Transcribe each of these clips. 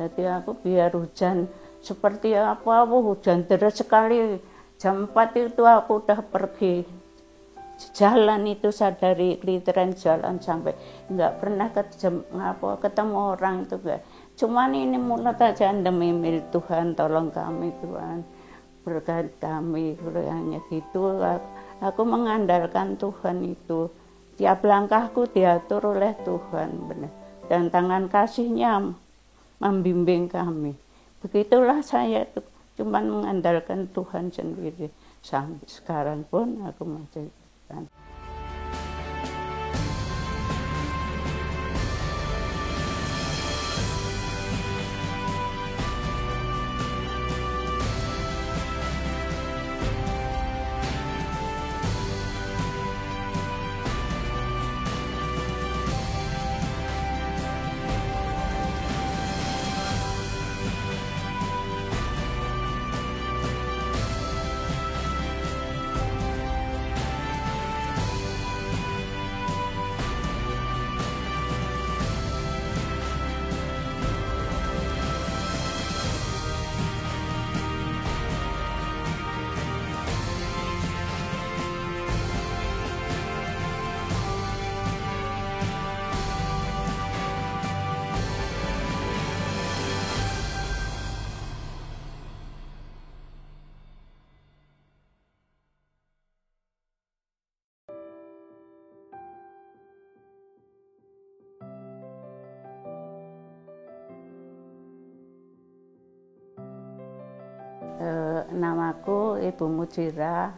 Jadi aku biar hujan seperti apa, hujan deras sekali. Jam 4 itu aku udah pergi jalan itu, sadari keliteran jalan sampai nggak pernah ketemu orang itu enggak. Cuman ini mulut aja demimil, Tuhan tolong kami Tuhan, berkati kami, hanya gitu. Aku mengandalkan Tuhan itu, tiap langkahku diatur oleh Tuhan benar, dan tangan kasih-Nya membimbing kami. Begitulah saya tuh cuman mengandalkan Tuhan sendiri sampai sekarang pun aku masih kan. Namaku Ibu Mujira.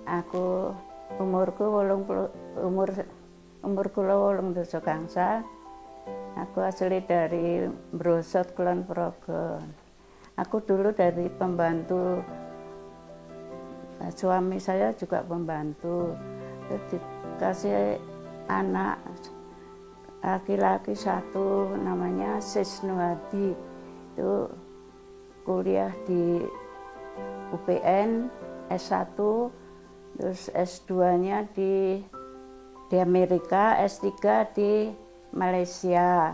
Aku umurku 80 gangsal. Aku asli dari Brosot, Kulon Progo. Aku dulu dari pembantu, suami saya juga pembantu. Jadi kasih anak laki-laki satu namanya Sisnuhadi, itu kuliah di UPN S1, terus S2-nya di Amerika, S3 di Malaysia.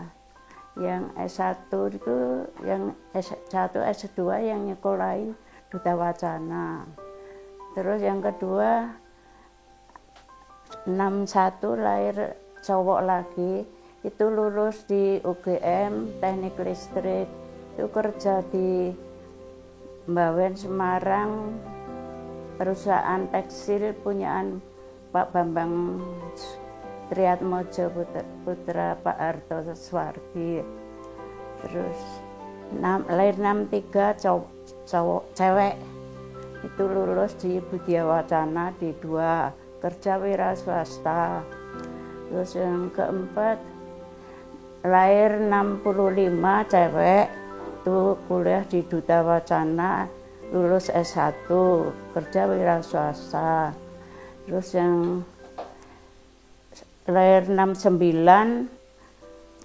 Yang S1 itu, yang S1, S2 yang nyekolahin Duta Wacana. Terus yang kedua 61 lahir cowok lagi, itu lulus di UGM Teknik Listrik, itu kerja di Mbawen Semarang, perusahaan tekstil punyaan Pak Bambang Triatmojo putra Pak Harto Swardi. Terus lahir 63 cewek, itu lulus di Budia Wacana di 2, kerja wira swasta. Terus yang keempat lahir 65 cewek, itu kuliah di Duta Wacana, lulus S1, kerja wira swasta. Terus yang lahir 69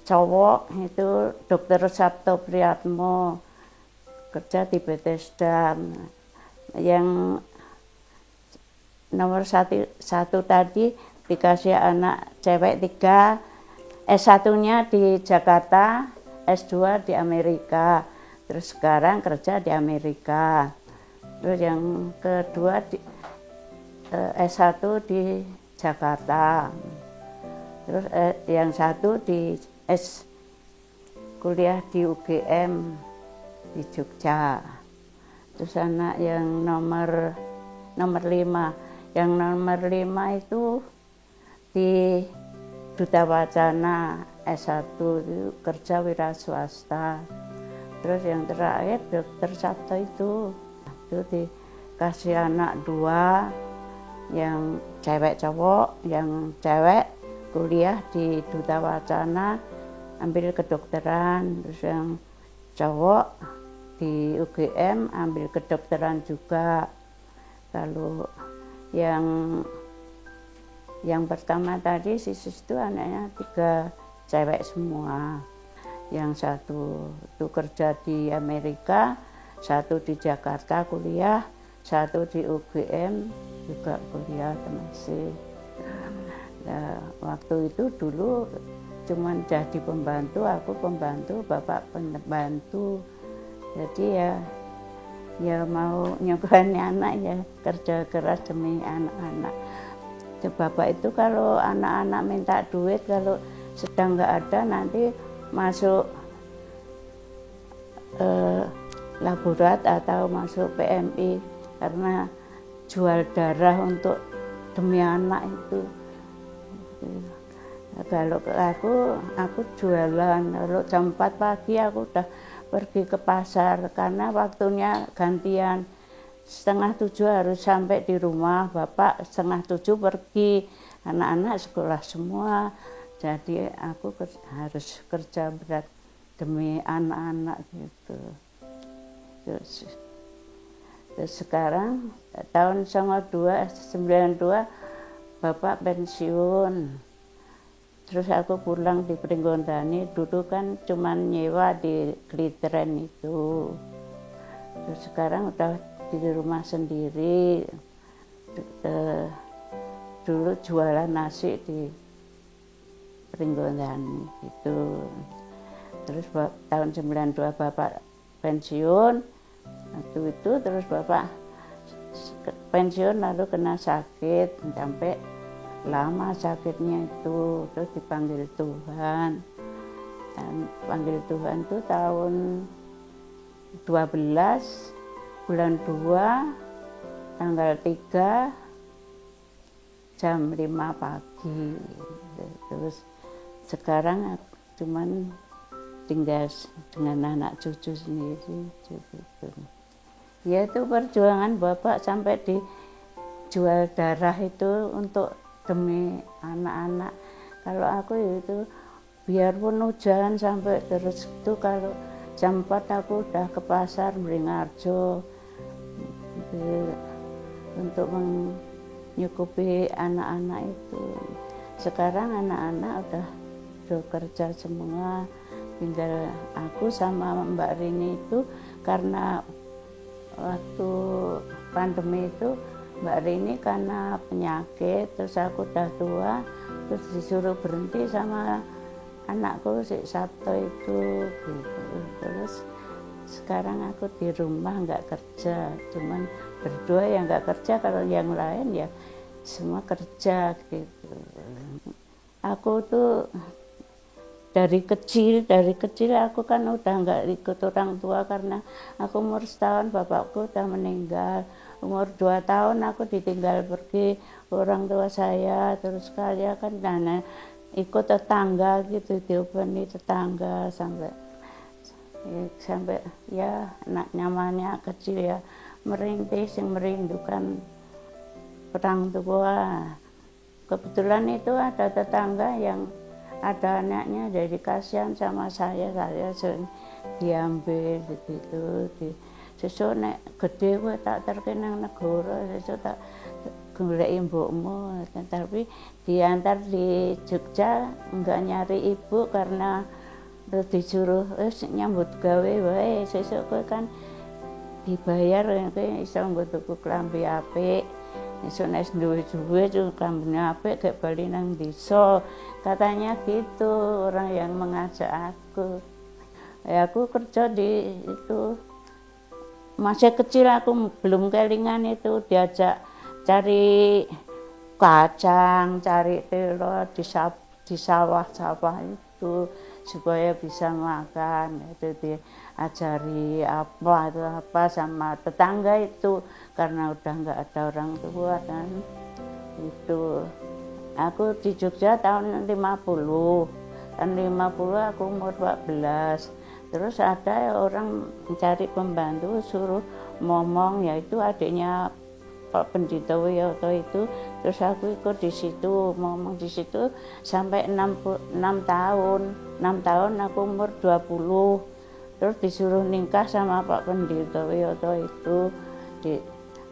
cowok, itu Dr. Sabto Priyatmo, kerja di Bethesda. Yang nomor satu tadi dikasih anak cewek 3, S1-nya di Jakarta, S2 di Amerika, terus sekarang kerja di Amerika. Terus yang kedua S1 di Jakarta, terus yang satu di kuliah di UGM di Jogja. Terus anak yang nomor 5, yang nomor 5 itu di Duta Wacana, S1 itu kerja wira swasta. Terus yang terakhir Dr. Sabto itu dikasih anak 2, yang cewek cowok, yang cewek kuliah di Duta Wacana ambil kedokteran, terus yang cowok di UGM ambil kedokteran juga. Kalau yang pertama tadi Sisis itu anaknya 3 cewek semua. Yang satu itu kerja di Amerika, satu di Jakarta kuliah, satu di UGM juga kuliah masih. Nah, waktu itu dulu cuman jadi pembantu, aku pembantu, bapak pembantu. Jadi ya mau nyokani anak ya kerja keras demi anak-anak. Bapak itu kalau anak-anak minta duit, kalau sedang nggak ada nanti masuk laborat atau masuk PMI karena jual darah untuk demi anak itu. Kalau aku jualan, kalau jam 4 pagi aku udah pergi ke pasar karena waktunya gantian. 6:30 harus sampai di rumah, bapak 6:30 pergi, anak-anak sekolah semua. Jadi aku harus kerja berat demi anak-anak gitu. Terus sekarang tahun 92 bapak pensiun. Terus aku pulang di Pringgondani, dulu kan cuman nyewa di Kliteren itu. Terus sekarang udah di rumah sendiri. Dulu jualan nasi di Pringgondani gitu. Terus tahun 92 bapak pensiun. Waktu itu terus bapak pensiun lalu kena sakit sampai lama sakitnya itu, terus dipanggil Tuhan. Dan panggil Tuhan itu tahun 12 bulan 2 tanggal 3 jam 5 pagi. Terus sekarang cuman tinggal dengan anak cucu sendiri gitu. Ya itu perjuangan bapak sampai dijual darah itu untuk demi anak-anak. Kalau aku itu biarpun hujan sampai terus itu, kalau jam 4 aku udah ke pasar Mringarjo untuk menyukupi anak-anak itu. Sekarang anak-anak udah kerja semua, tinggal aku sama Mbak Rini itu karena waktu pandemi itu Mbak Rini karena penyakit, terus aku udah tua, terus disuruh berhenti sama anakku si Sabto itu gitu. Terus sekarang aku di rumah nggak kerja, cuman berdua yang nggak kerja, kalau yang lain ya semua kerja gitu. Aku tuh dari kecil aku kan udah nggak ikut orang tua karena aku umur setahun bapakku udah meninggal. Umur 2 tahun aku ditinggal pergi orang tua saya, terus saya kan ikut tetangga gitu, diobani tetangga sampai ya anak nyamannya kecil ya merintih yang merindukan orang tua. Kebetulan itu ada tetangga yang ada anaknya, jadi kasihan sama saya sering diambil gitu. Sesuk nek gede kowe tak terkenang negara, sesuk tak goleki mbokmu. Tapi diantar di Jogja enggak nyari ibu karena terus disuruh nyambut gawe wae, sesuk kowe kan dibayar kowe iso nggo tuku klambi apik. Sesuk nek duwe klambine apik gek bali nang desa. Katanya gitu orang yang mengajak aku. Ya aku kerja di itu. Masih kecil aku belum kelingan itu diajak cari kacang, cari telur di sawah-sawah itu supaya bisa makan. Itu diajari apa sama tetangga itu karena udah nggak ada orang tua kan. Itu aku di Jogja tahun 50. Tahun 50 aku umur 14. Terus ada orang mencari pembantu suruh ngomong, yaitu adiknya Pak Pendito Wiyoto itu. Terus aku ikut di situ, ngomong di situ sampai 6 tahun. 6 tahun aku umur 20. Terus disuruh nikah sama Pak Pendito Wiyoto itu.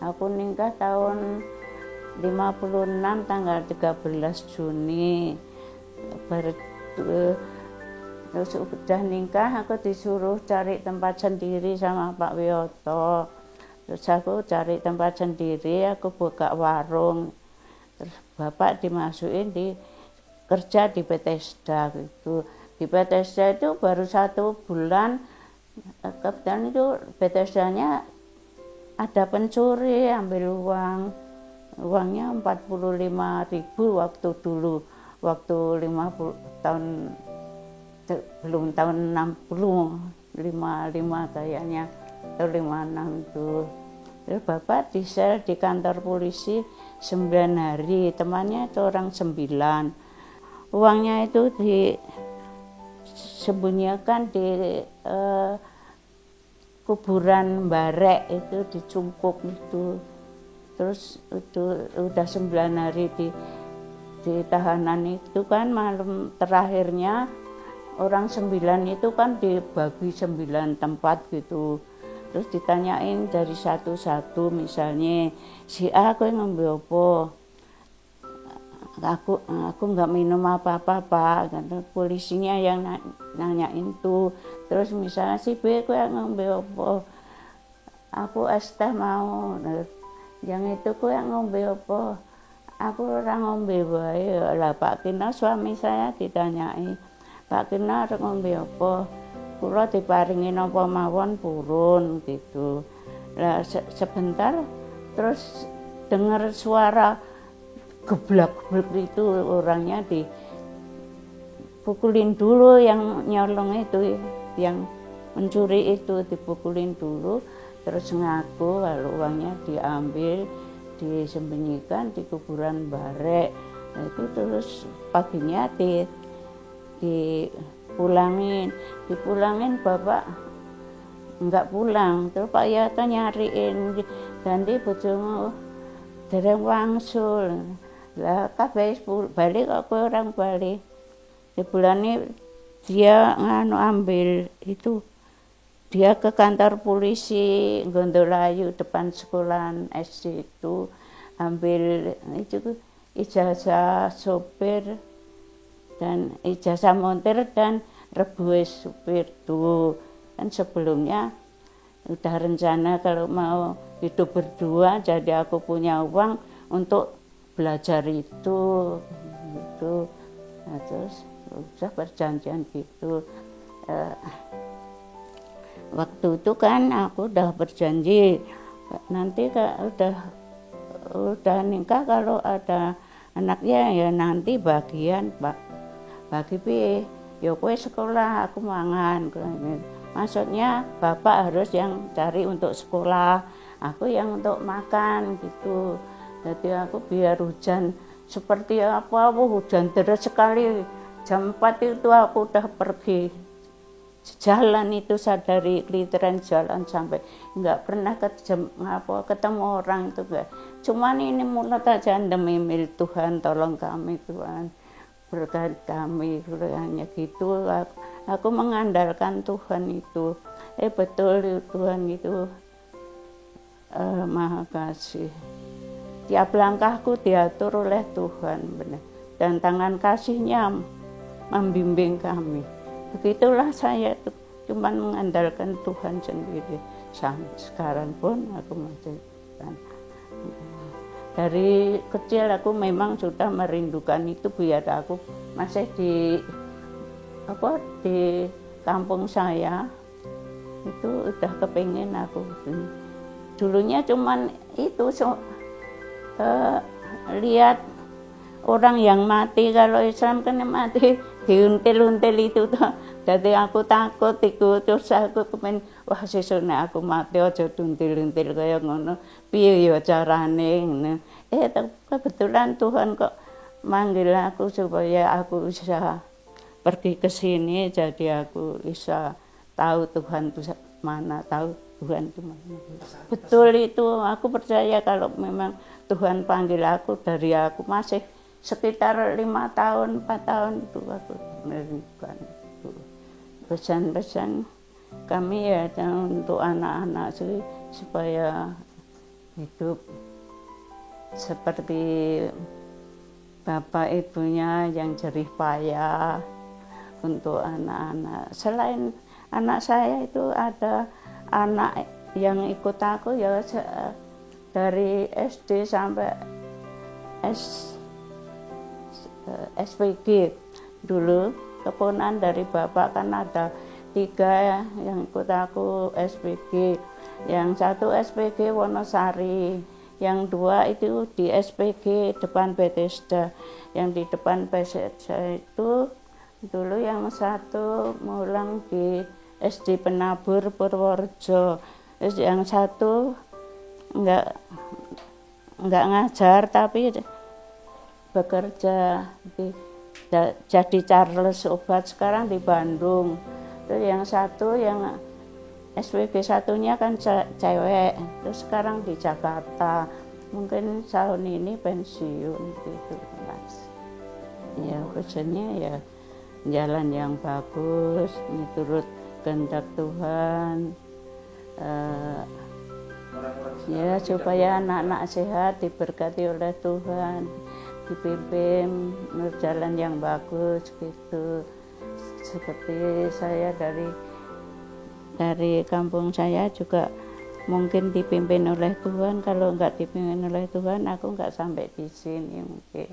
Aku nikah tahun 56 tanggal 13 Juni. Terus udah nikah aku disuruh cari tempat sendiri sama Pak Wiyoto. Terus aku cari tempat sendiri, aku buka warung. Terus bapak dimasukin ke kerja di Bethesda gitu. Di Bethesda itu baru 1 bulan, kebetulan itu Bethesdanya ada pencuri ambil uangnya 45.000 waktu dulu, waktu 50 tahun, belum tahun 60, 55 kayaknya atau 56 itu. Terus bapak di sel di kantor polisi 9 hari, temannya itu orang 9. Uangnya itu disembunyikan di kuburan Barek, itu dicumpuk itu. Terus itu udah 9 hari di tahanan itu kan, malam terakhirnya orang 9 itu kan dibagi 9 tempat gitu. Terus ditanyain dari satu-satu, misalnya si A kowe ngombe apa? Aku nggak minum apa-apa Pak, kata polisinya yang nanyain tuh. Terus misalnya si B kowe ngombe apa? Aku es teh mau. Yang itu kowe ngombe apa? Aku ora ngombe wae. Lah Pak Kina, suami saya ditanyai, Pak Kina ngombe apa? Kula diparingi napa mawon purun gitu. Lah sebentar terus dengar suara geblak-geblak itu, orangnya dipukulin dulu, yang nyolong itu, yang mencuri itu dipukulin dulu, terus ngaku kalau uangnya diambil, disembunyikan di kuburan Barek. Nah, itu terus paginya dipulangin bapak enggak pulang. Terus Pak Yato nyariin, ganti bojomu dereng wangsul. Lah kabeh balik kok kowe orang balik. Di bulan ini dia ambil itu, dia ke kantor polisi Gondolayu depan sekolahan SD itu, ambil itu ijazah sopir dan ijazah montir dan rebuwe supir tuh. Kan sebelumnya udah rencana kalau mau hidup berdua, jadi aku punya uang untuk belajar itu gitu. Nah, terus udah perjanjian gitu. Waktu itu kan aku udah berjanji nanti udah nikah kalau ada anaknya ya nanti bagian bagi piye, ya kowe sekolah aku mangan. Maksudnya bapak harus yang cari untuk sekolah, aku yang untuk makan gitu. Jadi aku biar hujan seperti apa, hujan deras sekali, jam 4 itu aku udah pergi jalan itu, sadari keliteran jalan sampai nggak pernah ketemu orang itu enggak. Cuman ini mulut aja ndemimil, Tuhan tolong kami Tuhan, berkati kami, hanya gitu. Aku mengandalkan Tuhan itu. Betul Tuhan itu Maha Kasih. Tiap langkahku diatur oleh Tuhan, benar. Dan tangan kasih-Nya membimbing kami. Begitulah saya cuma mengandalkan Tuhan sendiri. Sampai sekarang pun aku masih dari kecil aku memang sudah merindukan itu, biar aku masih di kampung saya itu udah kepingin aku. Dulunya cuman itu lihat orang yang mati, kalau Islam kan mati diuntil-until itu tuh. Jadi aku takut ikut, terus aku kepen wah sesune aku mati aja diuntil-until kaya ngono. Piye ya carane ngono. Kebetulan Tuhan kok manggil aku supaya aku bisa pergi ke sini, jadi aku bisa tahu Tuhan itu mana, tahu Tuhan itu mana. Betul itu, aku percaya kalau memang Tuhan panggil aku dari aku masih sekitar 5 tahun, 4 tahun itu aku merindukan itu. Pesan-pesan kami ya untuk anak-anak supaya hidup seperti bapak ibunya yang jerih payah untuk anak-anak. Selain anak saya itu ada anak yang ikut aku ya dari SD sampai SPG. Dulu keponakan dari bapak kan ada 3 yang ikut aku SPG. Yang 1 SPG Wonosari, yang 2 itu di SPG depan Bethesda. Yang di depan Bethesda itu dulu yang 1 mulang di SD Penabur Purworejo. Terus yang 1 enggak ngajar tapi bekerja jadi Charles Obat sekarang di Bandung. Terus yang 1 yang SPG 1-nya kan cewek, terus sekarang di Jakarta. Mungkin tahun ini pensiun gitu Mas. Ya pesannya ya jalan yang bagus, menurut kehendak Tuhan. Ya supaya anak-anak sehat, diberkati oleh Tuhan, dipimpin menurut jalan yang bagus gitu. Seperti saya dari kampung saya juga mungkin dipimpin oleh Tuhan. Kalau enggak dipimpin oleh Tuhan, aku enggak sampai di sini mungkin.